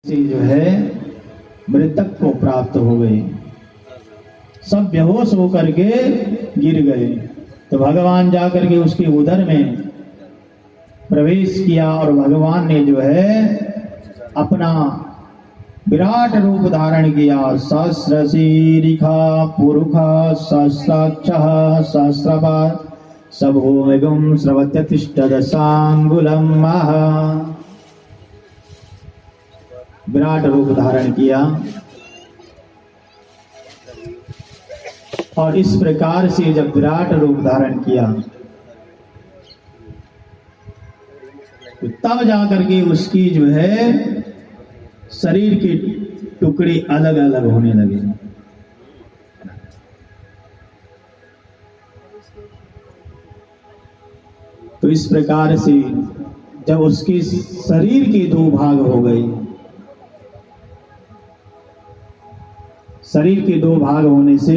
से जो है मृतक को प्राप्त हो गए। सब बेहोश होकर के गिर गए। तो भगवान जाकर के उसके उदर में प्रवेश किया और भगवान ने जो है अपना विराट रूप धारण किया। सहस्र शीरिखा पुरुखा सहस्राक्षः सहस्रपाद सभोमेगम स्रवत्यतिष्ठदशांगुलम महा। विराट रूप धारण किया और इस प्रकार से जब विराट रूप धारण किया तो तब जाकर के उसकी जो है शरीर के टुकड़े अलग अलग होने लगे। तो इस प्रकार से जब उसके शरीर के दो भाग हो गए, शरीर के दो भाग होने से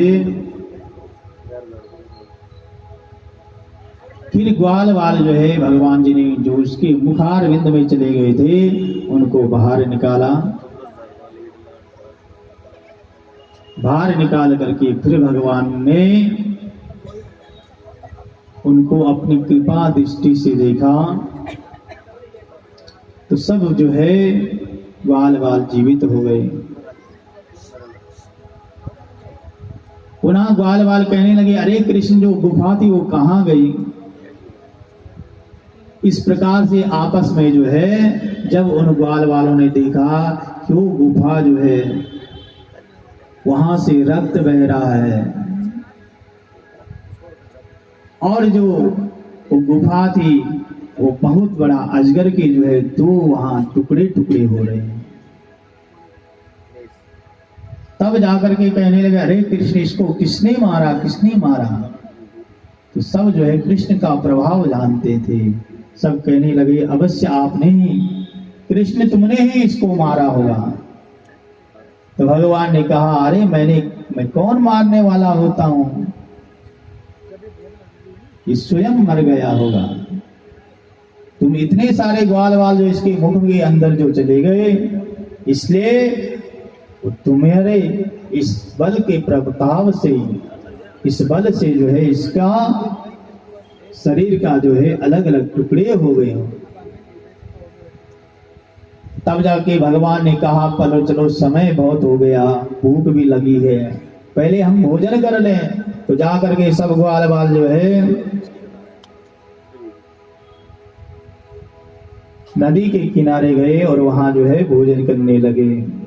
फिर ग्वाल वाल जो है भगवान जी ने जो उसके मुखार विंद में चले गए थे उनको बाहर निकाला। बाहर निकाल करके फिर भगवान ने उनको अपनी कृपा दृष्टि से देखा तो सब जो है ग्वाल वाल जीवित हो गए। पुनः ग्वाल वाल कहने लगे, अरे कृष्ण जो गुफा थी वो कहाँ गई। इस प्रकार से आपस में जो है जब उन ग्वाल वालों ने देखा कि वो गुफा जो है वहां से रक्त बह रहा है और जो वो गुफा थी वो बहुत बड़ा अजगर के जो है दो वहां टुकड़े टुकड़े हो रहे हैं। तब जाकर के कहने लगे, अरे कृष्ण इसको किसने मारा, किसने मारा। तो सब जो है कृष्ण का प्रभाव जानते थे। सब कहने लगे, अवश्य आपने ही, कृष्ण तुमने ही इसको मारा होगा। तो भगवान ने कहा, अरे मैं कौन मारने वाला होता हूं, ये स्वयं मर गया होगा। तुम इतने सारे ग्वाल वाल जो इसके मुख के अंदर जो चले गए, इसलिए तुम्हारे इस बल के प्रभाव से, इस बल से जो है इसका शरीर का जो है अलग अलग टुकड़े हो गए। तब जाके भगवान ने कहा, चलो चलो समय बहुत हो गया, भूख भी लगी है, पहले हम भोजन कर लें। तो जाकर के सब ग्वाल वाल जो है नदी के किनारे गए और वहां जो है भोजन करने लगे।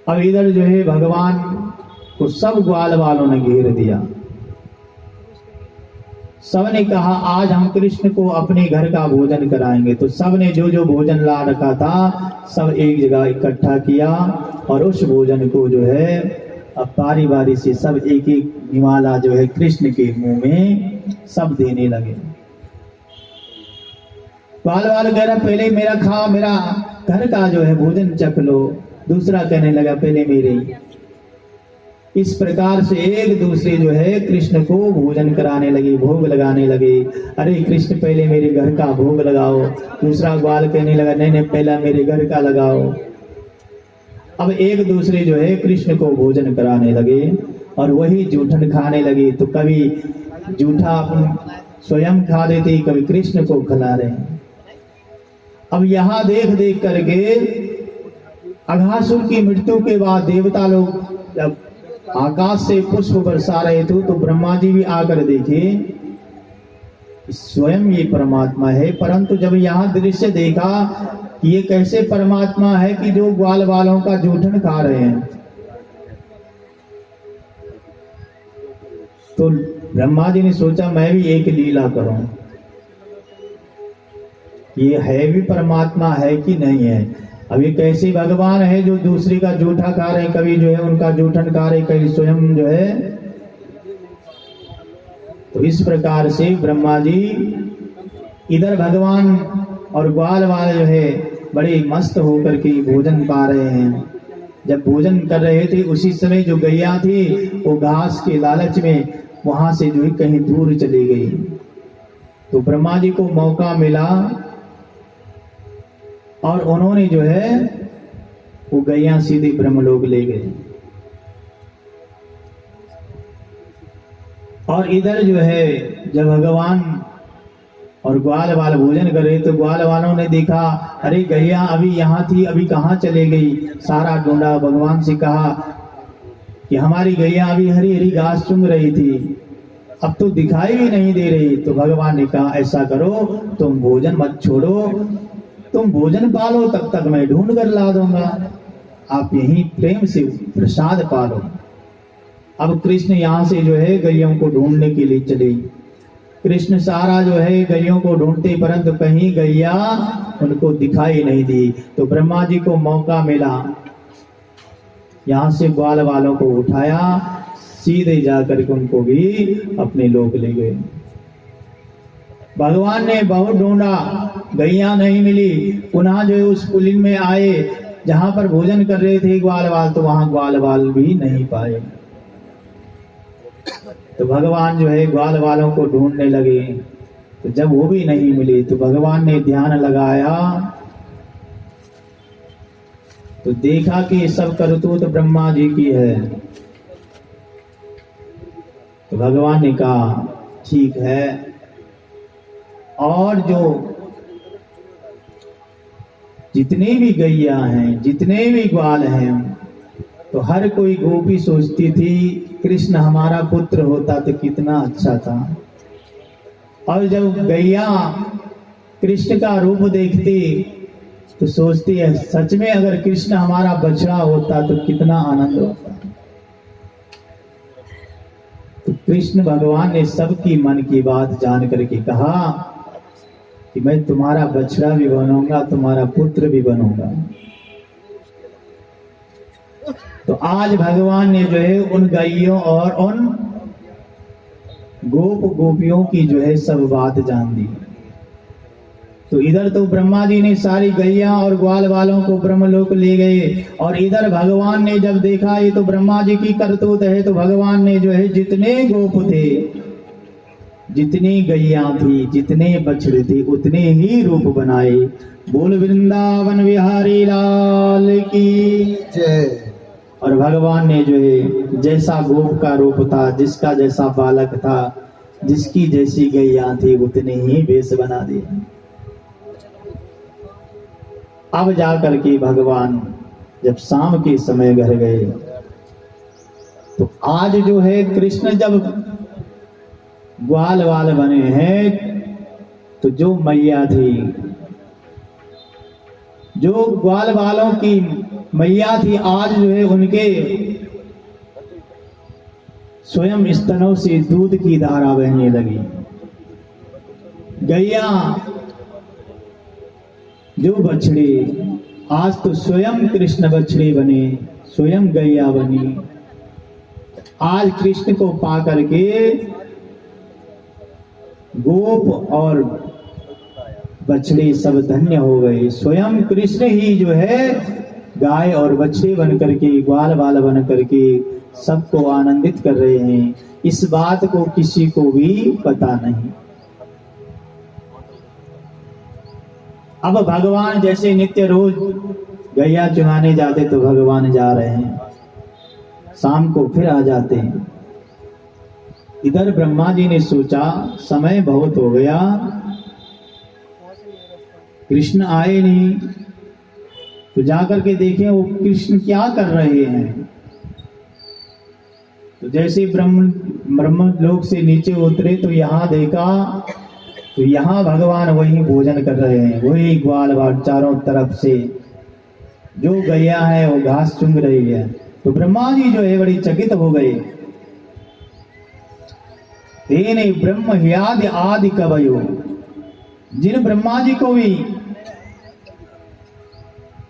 अब इधर जो है भगवान को सब ग्वाल वालों ने घेर दिया। सब ने कहा, आज हम कृष्ण को अपने घर का भोजन कराएंगे। तो सब ने जो जो भोजन ला रखा था सब एक जगह इकट्ठा किया और उस भोजन को जो है अब बारी बारी से सब एक एक निवाला जो है कृष्ण के मुंह में सब देने लगे। ग्वाल वाल कह रहा, पहले मेरा खा, मेरा घर का जो है भोजन चख लो। दूसरा कहने लगा, पहले मेरे। इस प्रकार से एक दूसरे जो है कृष्ण को भोजन कराने लगे, भोग लगाने लगे। अरे कृष्ण पहले मेरे घर का भोग लगाओ। दूसरा ग्वाल कहने लगा, नहीं नहीं पहला मेरे घर का लगाओ। अब एक दूसरे जो है कृष्ण को भोजन कराने लगे और वही जूठन खाने लगे। तो कभी जूठा स्वयं खा देते, कभी कृष्ण को खिला रहे। अब यहाँ देख देख करके अघासुर की मृत्यु के बाद देवता लोग जब आकाश से पुष्प बरसा रहे थे तो ब्रह्मा जी भी आकर देखे स्वयं ये परमात्मा है। परंतु जब यहाँ दृश्य देखा कि ये कैसे परमात्मा है कि जो ग्वाल वालों का जूठन खा रहे हैं, तो ब्रह्मा जी ने सोचा मैं भी एक लीला करूं, ये है भी परमात्मा है कि नहीं है। अब ये कैसे भगवान है जो दूसरे का जूठा खा रहे, कभी जो है उनका जूठन खा रहे, कभी स्वयं जो है। तो इस प्रकार से ब्रह्मा जी इधर भगवान और ग्वाल वाल जो है बड़े मस्त होकर के भोजन पा रहे हैं। जब भोजन कर रहे थे उसी समय जो गैया थी वो घास के लालच में वहां से जो है कहीं दूर चली गई। तो ब्रह्मा जी को मौका मिला और उन्होंने जो है वो गैया सीधे ब्रह्मलोक ले गए। और इधर जो है जब भगवान और ग्वाल वाल भोजन कर रहे तो ग्वाल वालों ने देखा, अरे गैया अभी यहाँ थी, अभी कहाँ चले गई। सारा ढूंढा, भगवान से कहा कि हमारी गैया अभी हरी हरी घास चुंग रही थी, अब तो दिखाई भी नहीं दे रही। तो भगवान ने कहा, ऐसा करो, तुम भोजन मत छोड़ो, तुम भोजन पालो, तब तक मैं ढूंढ कर ला दूंगा, आप यहीं प्रेम से प्रसाद पालो। अब कृष्ण यहाँ से जो है गैयों को ढूंढने के लिए चले। कृष्ण सारा जो है गैयों को ढूंढते, परंतु कहीं गैया उनको दिखाई नहीं दी। तो ब्रह्मा जी को मौका मिला, यहाँ से ग्वाल वालों को उठाया, सीधे जाकर के उनको भी अपने लोक ले गए। भगवान ने बहुत ढूंढा, गैया नहीं मिली। पुनः जो उस पुलिन में आए जहां पर भोजन कर रहे थे ग्वाल वाल, तो वहां ग्वाल वाल भी नहीं पाए। तो भगवान जो है ग्वाल वालों को ढूंढने लगे। तो जब वो भी नहीं मिले तो भगवान ने ध्यान लगाया, तो देखा कि सब करतूत तो ब्रह्मा जी की है। तो भगवान ने कहा, ठीक है, और जो जितने भी गैया हैं, जितने भी ग्वाल हैं, तो हर कोई गोपी सोचती थी कृष्ण हमारा पुत्र होता तो कितना अच्छा था। और जब गैया कृष्ण का रूप देखती तो सोचती है, सच में अगर कृष्ण हमारा बछड़ा होता तो कितना आनंद होता। तो कृष्ण भगवान ने सबकी मन की बात जान करके कहा कि मैं तुम्हारा बछड़ा भी बनूंगा, तुम्हारा पुत्र भी बनूंगा। तो आज भगवान ने जो है उन गायों और उन गोप गोपियों की जो है सब बात जान दी। तो इधर तो ब्रह्मा जी ने सारी गैया और ग्वाल वालों को ब्रह्मलोक ले गए, और इधर भगवान ने जब देखा ये तो ब्रह्मा जी की करतूत है, तो भगवान ने जो है जितने गोप थे, जितनी गैया थी, जितने बछड़े थे, उतने ही रूप बनाए। बोल वृंदावन बिहारी लाल की जय। और भगवान ने जो है जैसा गोप का रूप था, जिसका जैसा बालक था, जिसकी जैसी गैया थी, उतने ही वेश बना दिए। अब जाकर के भगवान जब शाम के समय घर गए, तो आज जो है कृष्ण जब ग्वाल वाल बने हैं, तो जो मैया थी, जो ग्वाल वालों की मैया थी, आज जो है उनके स्वयं स्तनों से दूध की धारा बहने लगी। गैया जो बछड़े, आज तो स्वयं कृष्ण बछड़े बने, स्वयं गैया बनी। आज कृष्ण को पा करके गोप और बछड़े सब धन्य हो गए। स्वयं कृष्ण ही जो है गाय और बछड़े बन करके, ग्वाल वाल बन करके सबको आनंदित कर रहे हैं। इस बात को किसी को भी पता नहीं। अब भगवान जैसे नित्य रोज गैया चुनाने जाते, तो भगवान जा रहे हैं, शाम को फिर आ जाते हैं। इधर ब्रह्मा जी ने सोचा समय बहुत हो गया, कृष्ण आए नहीं, तो जाकर के देखें वो कृष्ण क्या कर रहे हैं। तो जैसे ब्रह्म लोक से नीचे उतरे तो यहाँ देखा, तो यहाँ भगवान वही भोजन कर रहे हैं, वही ग्वाल वाल चारों तरफ से जो गैया है वो घास चुंग रही है। तो ब्रह्मा जी जो है बड़ी चकित हो गए। तेने ब्रह्म ह्यादि आदि कवयो, जिन ब्रह्मा जी को भी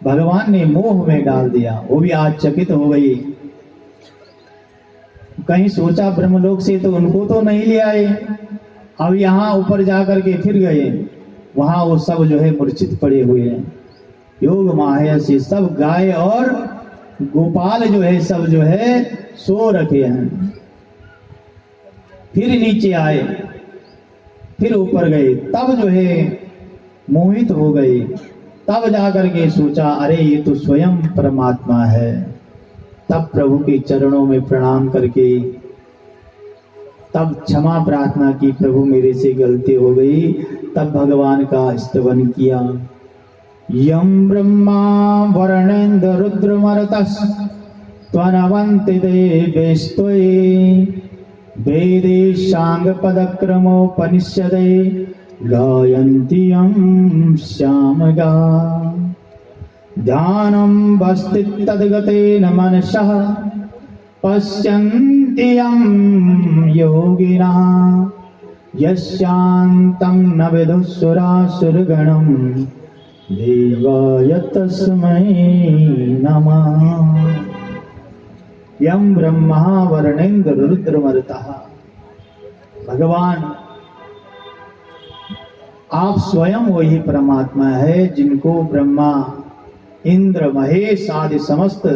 भगवान ने मोह में डाल दिया, वो भी आज चकित हो गई। कहीं सोचा ब्रह्मलोक से तो उनको तो नहीं ले आए, अब यहाँ ऊपर जाकर के फिर गए, वहां वो सब जो है मूर्छित पड़े हुए हैं। योग माया से सब गाय और गोपाल जो है सब जो है सो रखे हैं। फिर नीचे आए, फिर ऊपर गए, तब जो है मोहित हो गए। तब जाकर के सोचा अरे ये तो स्वयं परमात्मा है। तब प्रभु के चरणों में प्रणाम करके तब क्षमा प्रार्थना की, प्रभु मेरे से गलती हो गई। तब भगवान का स्तवन किया। यम ब्रह्मा वरुणेन्द्र रुद्रमरुतस् त्वनवन्ति देवेस्त्वयि वेदेशांग पदक्रमोपनिषदे गायन्ति यं श्यामगा ध्यानं वस्ति तद्गतेन मनसः पश्यन्ति यं योगिनः यस्यान्तं न विदुःसुरासुरगणं देवाय तस्मै नमः। यं ब्रह्मा वरुणेन्द्र रुद्रमरुतः। भगवान आप स्वयं वही परमात्मा है जिनको ब्रह्मा इंद्र महेश आदि समस्त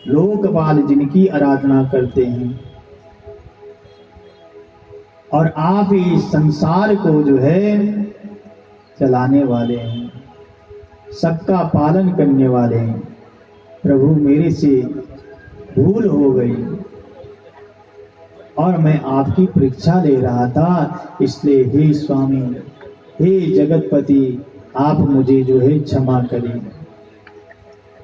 लोकपाल जिनकी आराधना करते हैं, और आप ही संसार को जो है चलाने वाले हैं, सबका पालन करने वाले हैं। प्रभु मेरे से भूल हो गई और मैं आपकी परीक्षा ले रहा था, इसलिए हे स्वामी, हे जगतपति, आप मुझे जो है क्षमा करें।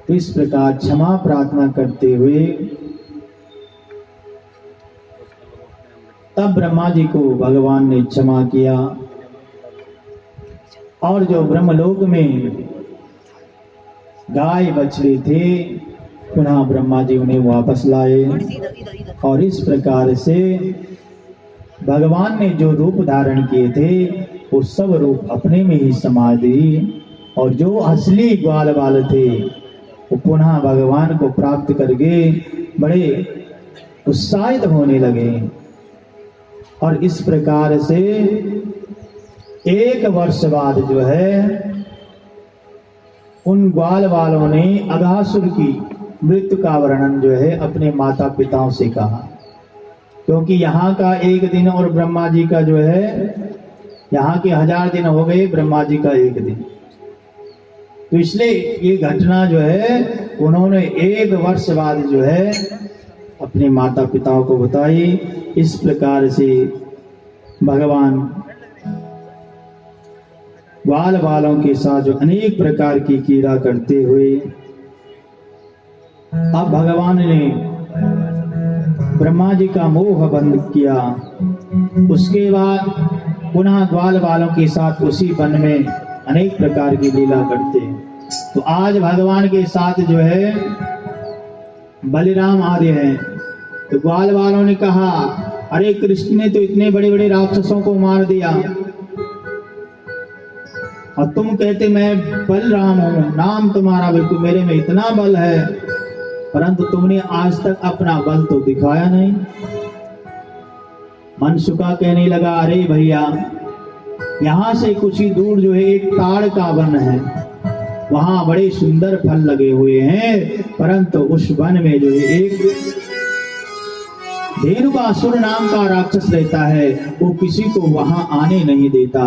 तो इस प्रकार क्षमा प्रार्थना करते हुए तब ब्रह्मा जी को भगवान ने क्षमा किया, और जो ब्रह्मलोक में गाय बछड़े थे पुनः ब्रह्मा जी उन्हें वापस लाए। और इस प्रकार से भगवान ने जो रूप धारण किए थे वो सब रूप अपने में ही समा दिए, और जो असली ग्वाल बाल थे वो पुनः भगवान को प्राप्त करके बड़े उत्साहित होने लगे। और इस प्रकार से 1 वर्ष बाद जो है उन ग्वाल बालों ने अघासुर की मृत्यु का वर्णन जो है अपने माता पिताओं से कहा, क्योंकि यहाँ का 1 दिन और ब्रह्मा जी का जो है यहाँ के 1000 दिन हो गए, ब्रह्मा जी का 1 दिन। तो इसलिए ये घटना जो है उन्होंने 1 वर्ष बाद जो है अपने माता पिताओं को बताई। इस प्रकार से भगवान ग्वाल बालों के साथ जो अनेक प्रकार की क्रीड़ा करते हुए अब भगवान ने ब्रह्मा जी का मोह बंद किया। उसके बाद पुनः ग्वाल बालों के साथ उसी वन में अनेक प्रकार की लीला करते। तो आज भगवान के साथ जो है बलिराम आदि हैं। तो ग्वाल बालों ने कहा अरे कृष्ण ने तो इतने बड़े बड़े राक्षसों को मार दिया, और तुम कहते मैं बलराम हूं, नाम तुम्हारा बिल्कुल मेरे में इतना बल है, परंतु तुमने आज तक अपना बल तो दिखाया नहीं। मनसुका कहने लगा अरे भैया, यहाँ से कुछ ही दूर जो है एक ताड़ का वन है, वहां बड़े सुंदर फल लगे हुए हैं, परंतु उस वन में जो है एक धेनुकासुर नाम का राक्षस रहता है, वो किसी को वहां आने नहीं देता।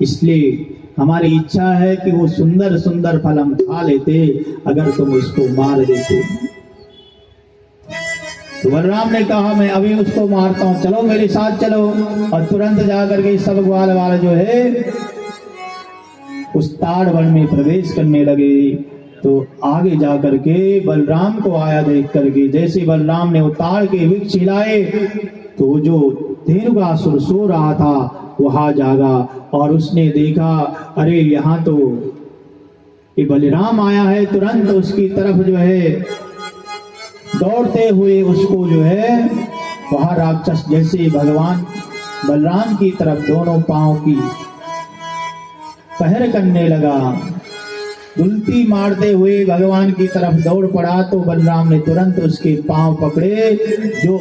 इसलिए हमारी इच्छा है कि वो सुंदर सुंदर फल हम खा लेते अगर तुम उसको मार देते। तो बलराम ने कहा मैं अभी उसको मारता हूं, चलो मेरे साथ चलो। और तुरंत जाकर के सब ग्वाल वाला जो है उस ताड़ वन में प्रवेश करने लगे। तो आगे जाकर के बलराम को आया देख करके जैसे बलराम ने वो ताड़ के वृक्ष हिलाए तो जो धेनुकासुर सो रहा था वहां जागा, और उसने देखा अरे यहाँ तो ये बलराम आया है। तुरंत उसकी तरफ जो है दौड़ते हुए उसको जो है वहां राक्षस जैसे भगवान बलराम की तरफ दोनों पांव की पहर करने लगा, दुलती मारते हुए भगवान की तरफ दौड़ पड़ा। तो बलराम ने तुरंत उसके पांव पकड़े, जो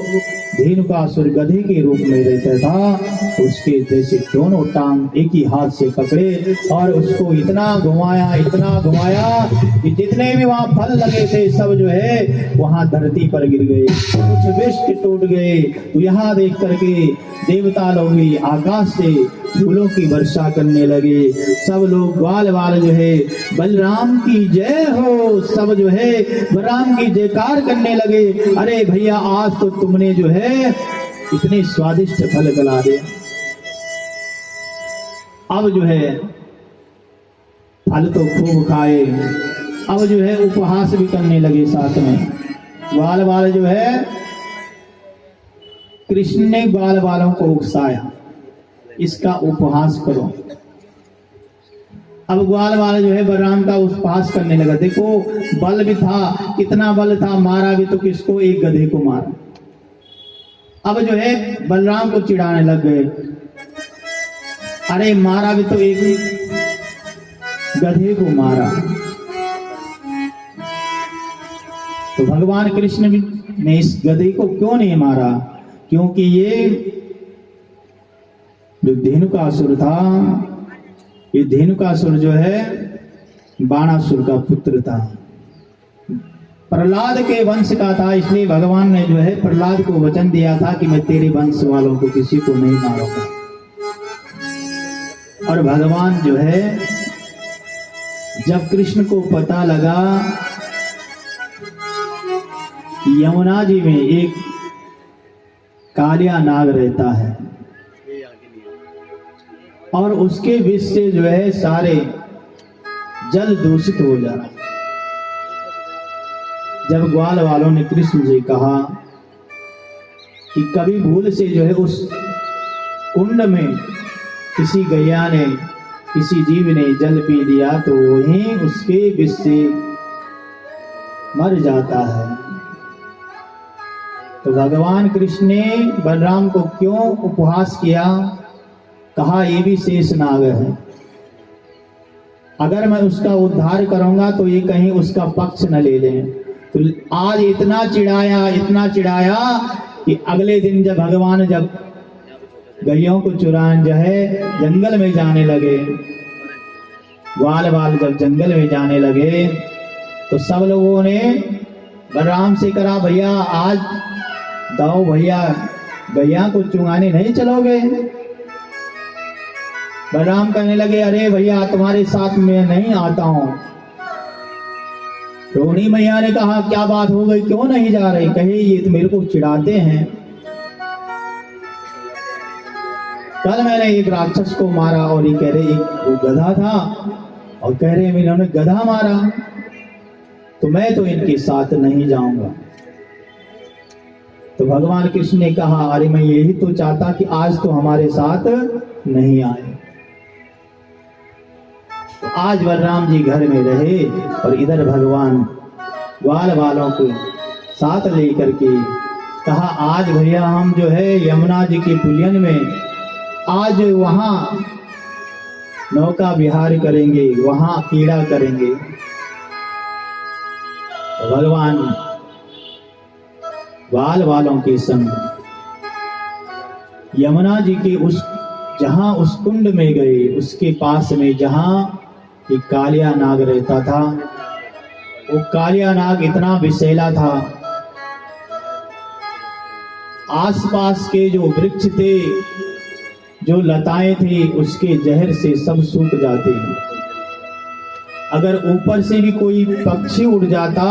धेनुकासुर गधे के रूप में रहता था उसके जैसे दोनों टांग एक ही हाथ से पकड़े, और उसको इतना घुमाया कि जितने भी वहां फल लगे थे सब जो है वहां धरती पर गिर गए, कुछ वृक्ष टूट गए। तो यहाँ देख करके देवता लोग भी आकाश से फूलों की वर्षा करने लगे। सब लोग ग्वाल वाल जो है बलराम की जय हो, सब जो है बलराम की जयकार करने लगे। अरे भैया आज तो तुमने जो है इतने स्वादिष्ट फल खिला दिया। अब जो है फल तो खूब खाए, अब जो है उपहास भी करने लगे साथ में। ग्वाल वाल जो है कृष्ण ने ग्वाल वालों को उकसाया, इसका उपहास करो। अब ग्वाल वाला जो है बलराम का उपहास करने लगा। देखो बल भी था, कितना बल था, मारा भी तो किसको, एक गधे को मारा। अब जो है बलराम को चिढ़ाने लग गए, अरे मारा भी तो एक गधे को मारा। तो भगवान कृष्ण ने इस गधे को क्यों नहीं मारा? क्योंकि ये जो धेनुकासुर था, ये धेनुकासुर जो है बाणासुर का पुत्र था, प्रहलाद के वंश का था। इसलिए भगवान ने जो है प्रहलाद को वचन दिया था कि मैं तेरे वंश वालों को किसी को नहीं मारूंगा। और भगवान जो है जब कृष्ण को पता लगा कि यमुना जी में एक कालिया नाग रहता है और उसके विष से जो है सारे जल दूषित हो जा रहा। जब ग्वाल वालों ने कृष्ण जी कहा कि कभी भूल से जो है उस कुंड में किसी गैया ने, किसी जीव ने जल पी दिया तो वहीं उसके विष से मर जाता है। तो भगवान कृष्ण ने बलराम को क्यों उपहास किया? कहा ये भी शेष नाग है, अगर मैं उसका उद्धार करूंगा तो ये कहीं उसका पक्ष न ले लें। तो आज इतना चिढ़ाया कि अगले दिन जब भगवान जब गैयों को चुराने जो है जंगल में जाने लगे, ग्वाल वाल जब जंगल में जाने लगे तो सब लोगों ने बलराम से कहा भैया आज दाओ भैया गैया को चुराने नहीं चलोगे? बलराम कहने लगे अरे भैया तुम्हारे साथ मैं नहीं आता हूं। रोहिणी मैया ने कहा क्या बात हो गई, क्यों नहीं जा रहे? कहे ये तो मेरे को चिढ़ाते हैं, कल मैंने एक राक्षस को मारा और ये कह रहे एक वो गधा था और कह रहे इन्होंने गधा मारा, तो मैं तो इनके साथ नहीं जाऊंगा। तो भगवान कृष्ण ने कहा अरे मैं यही तो चाहता कि आज तो हमारे साथ नहीं आए। तो आज बलराम जी घर में रहे और इधर भगवान ग्वाल वालों को साथ लेकर के कहा आज भैया हम जो है यमुना जी के पुलियन में आज वहां नौका विहार करेंगे, वहां क्रीड़ा करेंगे। तो भगवान ग्वाल वालों के संग यमुना जी के जहां उस कुंड में गए, उसके पास में जहां एक कालिया नाग रहता था। वो कालिया नाग इतना विषैला था, आसपास के जो वृक्ष थे, जो लताएं थी, उसके जहर से सब सूख जाते। अगर ऊपर से भी कोई पक्षी उड़ जाता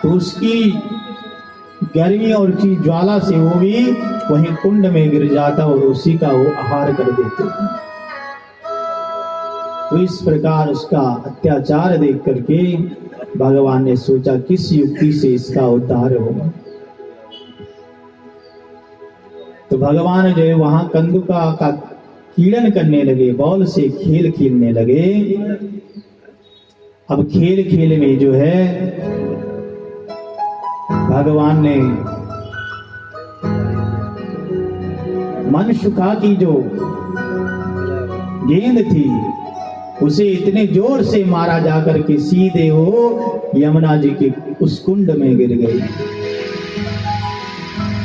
तो उसकी गर्मी और की ज्वाला से वो भी वहीं कुंड में गिर जाता और उसी का वो आहार कर देते। तो इस प्रकार उसका अत्याचार देख करके भगवान ने सोचा किस युक्ति से इसका उद्धार होगा। तो भगवान जो है वहां कंदुका का कीड़न करने लगे, बॉल से खेल खेलने लगे। अब खेल खेल में जो है भगवान ने मनशुका की जो गेंद थी उसे इतने जोर से मारा जाकर के सीधे वो यमुना जी के उस कुंड में गिर गई।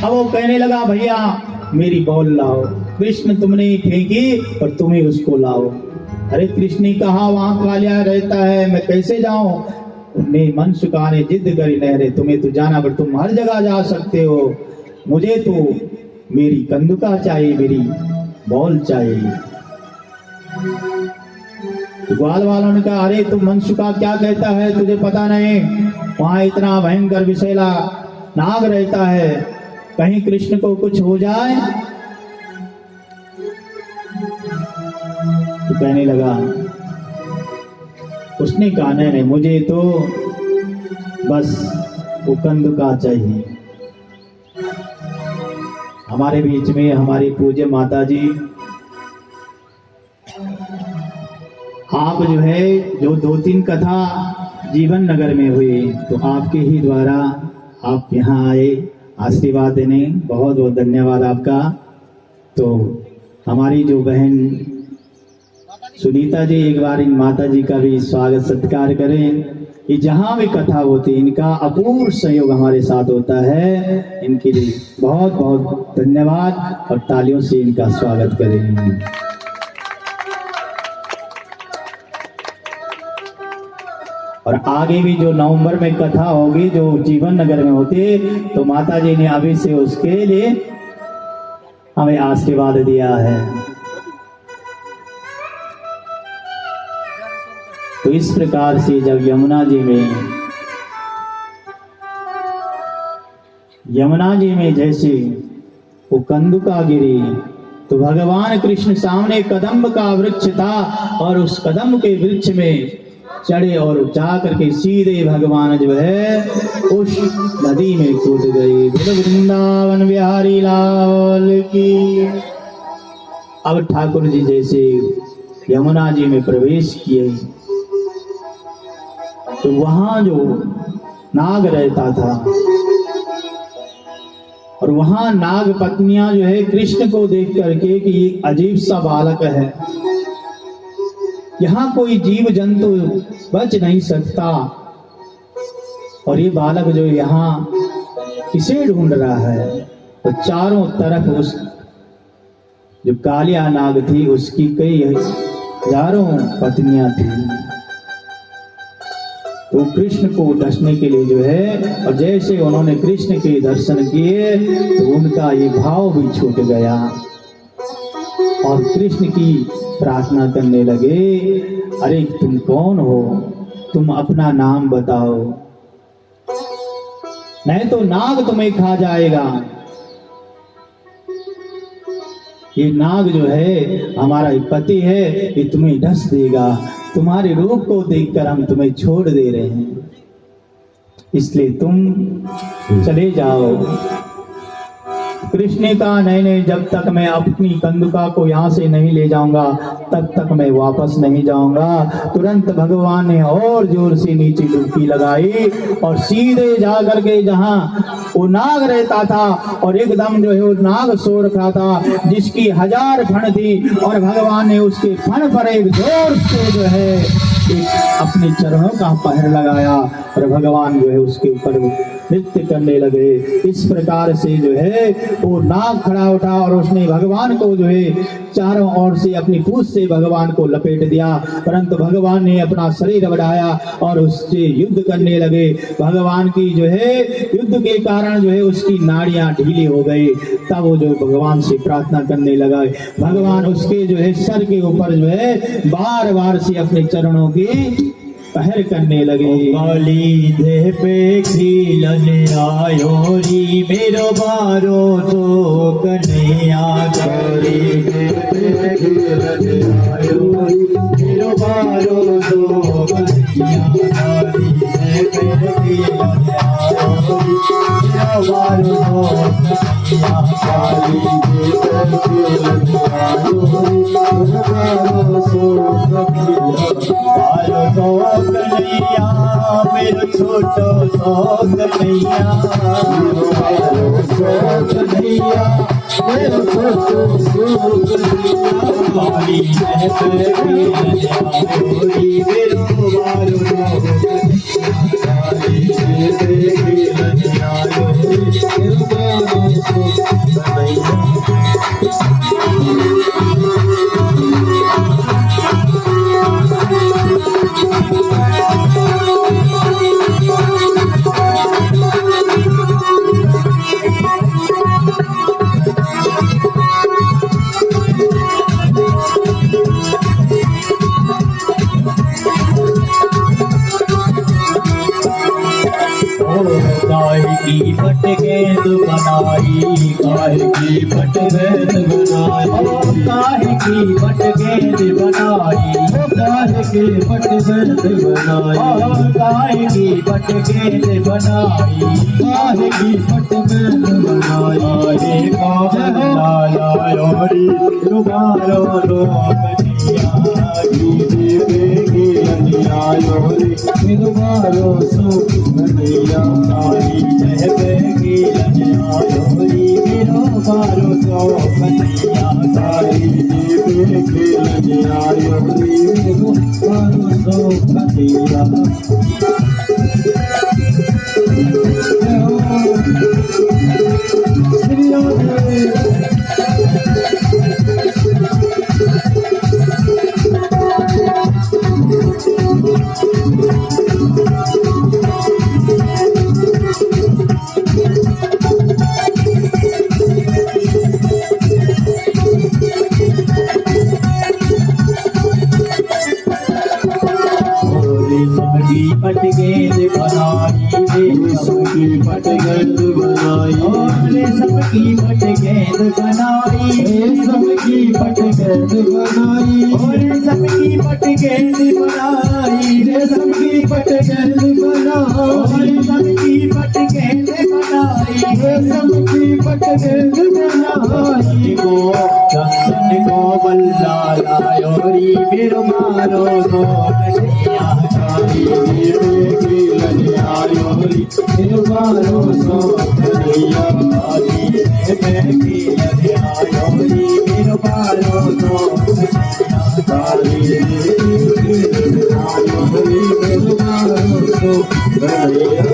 अब वो कहने लगा भैया मेरी बॉल लाओ। कृष्ण तुमने ही फेंकी और तुम ही उसको लाओ। अरे कृष्ण ने कहा वहां कालिया रहता है, मैं कैसे जाऊं? ने मनशुका ने जिद करी, नहीं तुम्हें तो जाना, पर तुम हर जगह जा सकते हो, मुझे तो मेरी कंदुका चाहिए, मेरी बॉल चाहिए। ग्वाल वालों ने कहा, अरे तू मनसुखा क्या कहता है, तुझे पता नहीं वहां इतना भयंकर विषैला नाग रहता है, कहीं कृष्ण को कुछ हो जाए। तो कहने लगा, उसने कहा नहीं, मुझे तो बस वो कंदुका चाहिए। हमारे बीच में हमारी पूज्य माता जी, आप जो है जो 2-3 कथा जीवन नगर में हुई, तो आपके ही द्वारा आप यहाँ आए आशीर्वाद देने, बहुत बहुत धन्यवाद आपका। तो हमारी जो बहन सुनीता जी, एक बार इन माता जी का भी स्वागत सत्कार करें। ये जहाँ भी कथा होती है इनका अपूर्व सहयोग हमारे साथ होता है, इनके लिए बहुत बहुत धन्यवाद और तालियों से इनका स्वागत करें। और आगे भी जो नवंबर में कथा होगी जो जीवन नगर में होती, तो माता जी ने अभी से उसके लिए हमें आशीर्वाद दिया है। तो इस प्रकार से जब यमुना जी में जैसे वो कंदुका गिरी, तो भगवान कृष्ण सामने कदम्ब का वृक्ष था और उस कदम्ब के वृक्ष में चढ़े और जा करके सीधे भगवान जो है उस नदी में कूद गए। वृंदावन बिहारी लाल की। अब ठाकुर जी जैसे यमुना जी में प्रवेश किए, तो वहां जो नाग रहता था और वहां नाग पत्नियां जो है कृष्ण को देख करके कि ये अजीब सा बालक है, यहाँ कोई जीव जंतु बच नहीं सकता, और ये बालक जो यहाँ किसे ढूंढ रहा है, तो चारों तरफ उस जो कालिया नाग थी उसकी कई हजारों पत्नियां थी। तो कृष्ण को डसने के लिए जो है, और जैसे उन्होंने कृष्ण के दर्शन किए तो उनका ये भाव भी छूट गया और कृष्ण की प्रार्थना करने लगे, अरे तुम कौन हो, तुम अपना नाम बताओ, नहीं तो नाग तुम्हें खा जाएगा। ये नाग जो है हमारा पति है, ये तुम्हें डस देगा, तुम्हारे रूप को देखकर हम तुम्हें छोड़ दे रहे हैं, इसलिए तुम चले जाओ। कृष्ण ने कहा नहीं, जब तक मैं अपनी कंदुका को यहाँ से नहीं ले जाऊंगा तब तक मैं वापस नहीं जाऊंगा। तुरंत भगवान ने और जोर से नीचे डुबकी लगाई और सीधे जा करके जहाँ वो नाग रहता था, और एकदम जो है वो नाग सो रखा था जिसकी 1000 फण थी, और भगवान ने उसके फण पर एक जोर से जो है अपने चरणों का पहर लगाया और भगवान जो है उसके ऊपर नृत्य करने लगे। इस प्रकार से जो है वो नाग खड़ा उठा और उसने भगवान को जो है चारों ओर से अपनी पूंछ से भगवान को लपेट दिया, परंतु भगवान ने अपना शरीर बढ़ाया और उससे युद्ध करने लगे। भगवान की जो है युद्ध के कारण जो है उसकी नाड़ियां ढीली हो गई। तब वो जो भगवान से प्रार्थना करने लगा, भगवान उसके जो है सर के ऊपर जो है बार बार से अपने चरणों की पहर करने लगे। काली देह पे खिलने आयो री मेरो बारो तो कन्हैया, काली देह पे खिलने आयो मेरो बारो तो कन्हैया, काली देह पे खिलने आयो मेरो बारो तो कन्हैया, काली देह पे खिलने आयो मेरो बारो तो कन्हैया, बारो तो कन्हैया मेरो छोटो सो कन्हैया, मेरो सो कन्हैया मेरो छोटो सो कन्हैया, काली देह पे खिलने आयो री मेरो बारो तो कन्हैया, काली देह पे खिलने आयो री मेरो बारो तो कन्हैया। काहे की पट गेंद बनाई, काहे की पट गेंद बनाई, काहे की पट गेंद बनाई, काहे की पट गेंद बनाई, काहे की पट गेंद बनाई, काहे की पट गेंद बनाई। हे काला योरी लुगारो लोकनिया की देवेगी अन्यायोरी लुगारो सुखनिया आई देवेगी अन्यायोरी लुगारो सुखनिया आई देवेगी अन्यायोरी लुगारो सुखनिया। पट गेंद बनाई, सबकी पट गेंद बनाई, सबकी पट गेंद बनाई, सबकी पट गेंद बनाई, सबकी पट गेंद बनाई, सबकी पट गेंद बनाई, सबकी पट गेंद बनाई, सबकी पट गेंद बनाई। को चंदन को बल्ला लायोरी फिर मारो दो कन्हैया काली देवेगी अन्यायोरी मारो सो कन्हैया काली देवेगी अन्यायोरी मारो सो कन्हैया काली देवेगी अन्यायोरी मारो सो कन्हैया।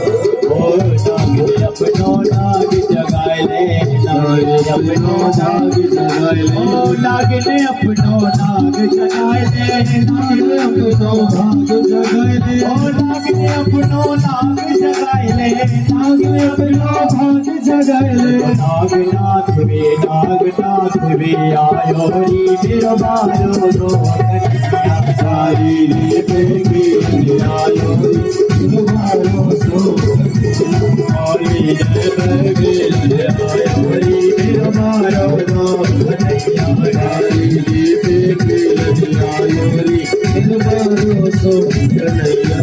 ओ नाग अपनो नाग जगाए ले, नाग अपनो नाग जगाए ले, ओ नाग ने अपनो नाग जगाए ले, नाग अपनो नाग जगाए ले, ओ नाग ने अपनो नाग जगाए ले, नाग ने अपनो भाग जगाए ले। नागनाथ वे आयो री मेरो मारो दो कन्हैया काली देवेगी आयो री मेरो मारो सो काली देवेगी आयो री मेरो मारो दो कन्हैया काली देवेगी आयो री मेरो मारो सो कन्हैया।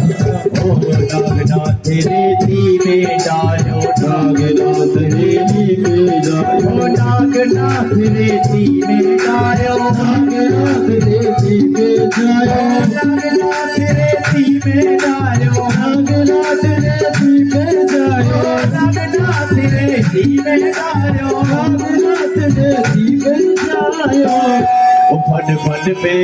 ओ नागनाथ रेती में डालो, नागनाथ रेती में डालो, नागनाथ रेती में डालो, नागनाथ रेती में डालो, नागनाथ रेती में डालो, नागनाथ रेती में डालो, नागनाथ रेती में डालो, नागनाथ रेती में डालो। ओ फन फन पे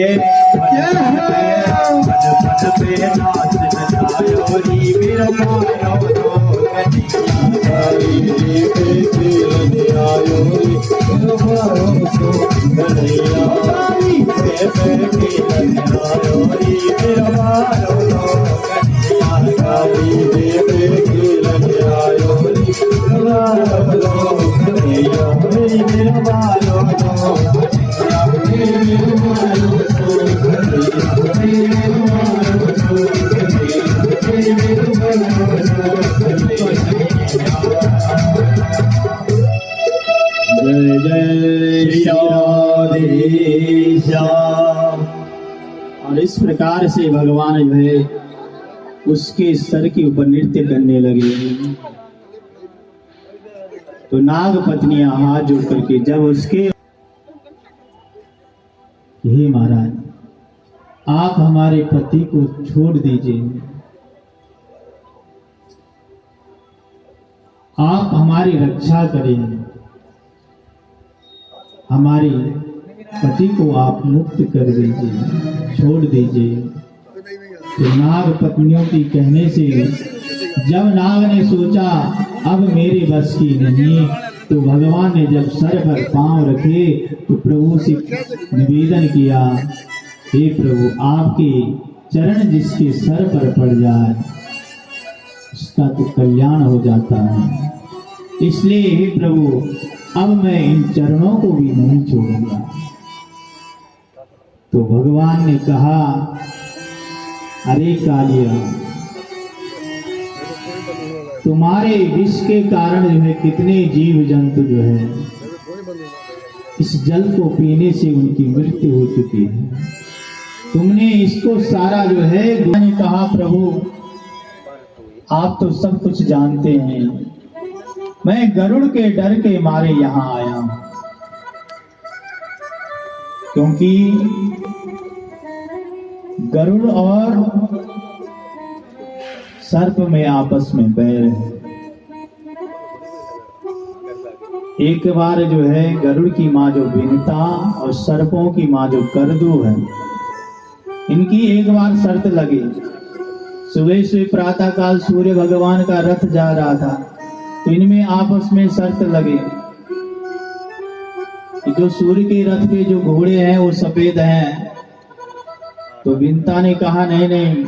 नाच नचायो री मेरो मारो दो कन्हैया काली देवेगी अन्यायो री मेरो मारो सो कन्हैया काली देवेगी अन्यायो री मेरो मारो दो कन्हैया काली देवेगी अन्यायो री मेरो मारो दो कन्हैया मेरो मारो दो कन्हैया मेरो मारो सो कन्हैया मेरो मारो सो कन्हैया मेरो मारो सो कन्हैया। जय जय राधे श्याम। और इस प्रकार से भगवान जो है उसके सर के ऊपर नृत्य करने लगे। तो नाग पत्नियां हाथ जोड़ करके जब उसके, हे महाराज आप हमारे पति को छोड़ दीजिए, आप हमारी रक्षा करें, हमारे पति को आप मुक्त कर दीजिए, छोड़ दीजिए। तो नाग पत्नियों की कहने से जब नाग ने सोचा अब मेरे बस की नहीं, तो भगवान ने जब सर पर पांव रखे तो प्रभु से निवेदन किया, हे प्रभु आपके चरण जिसके सर पर पड़ जाए उसका तो कल्याण हो जाता है, इसलिए हे प्रभु अब मैं इन चरणों को भी नहीं छोड़ूंगा। तो भगवान ने कहा, अरे कालिया तुम्हारे विष के कारण जो है कितने जीव जंतु जो है इस जल को पीने से उनकी मृत्यु हो चुकी है। तुमने इसको सारा जो है, मैंने कहा प्रभु आप तो सब कुछ जानते हैं, मैं गरुड़ के डर के मारे यहां आया हूं, क्योंकि गरुड़ और सर्प में आपस में बैर है। एक बार जो है गरुड़ की माँ जो विनता और सर्पों की माँ जो करदू है, इनकी एक बार शर्त लगी। सुबह से प्रातः काल सूर्य भगवान का रथ जा रहा था, तो इनमें आपस में शर्त लगी कि जो सूर्य के रथ पे जो घोड़े हैं वो सफेद हैं। तो विनता ने कहा नहीं नहीं,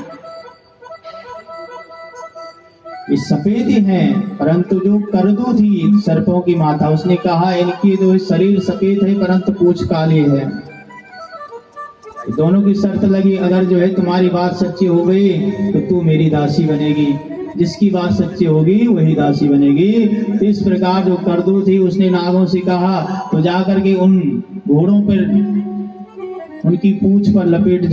ये सफेद ही हैं, परंतु जो करदू थी सर्पों की माता, उसने कहा इनकी जो शरीर सफेद है परंतु पूंछ काली है। दोनों की शर्त लगी, अगर जो है तुम्हारी बात सच्ची हो गई तो तू मेरी दासी बनेगी, जिसकी बात सच्ची होगी वही दासी बनेगी। तो इस प्रकार जो करदू थी उसने नागों से कहा, तो जाकर के उन घोड़ों पर उनकी पूंछ पर लपेट